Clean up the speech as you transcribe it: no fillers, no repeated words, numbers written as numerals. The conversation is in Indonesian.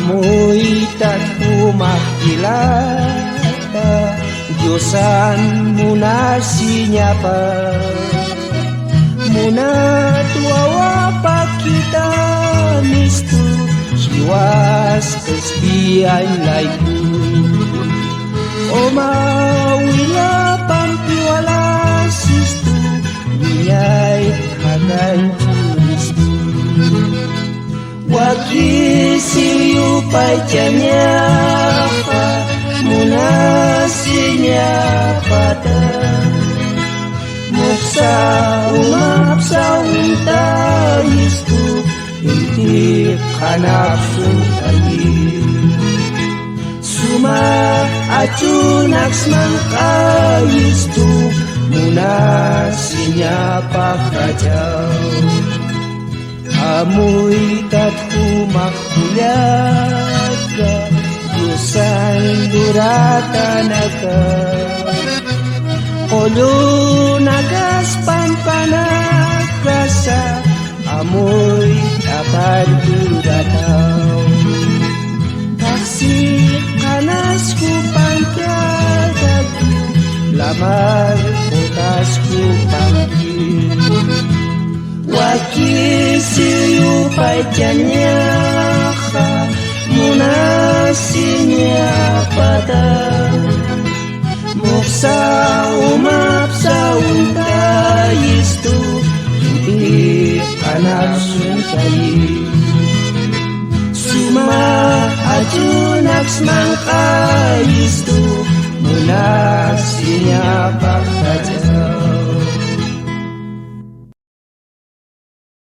amoy tagpumakilata, Diyosan muna sinyapa, muna tuawa pa kita misto, siwas kespian laiku. O mawila pampiwala sisto, niyay hagan turisto. Wakisiyu pajanya pa, muna sinyapata, muksa umapsa untayistu, inti kanapsun tayi. Suma acunaks mangkayistu, muna sinyapakajau. Amoy tatkumakulaga, Diyosan duratanaga. Olo nagas panpanagasa, amoy tapan duratau. Taksik kanas ku pangkadagu, lamar kotas ku panggil. Wakisiyu pajanya ka, muna sinyapata, muksa umapsa untayistu, inti kanapsun tayi. Suma ajunaks mangkayistu, muna sinyapata.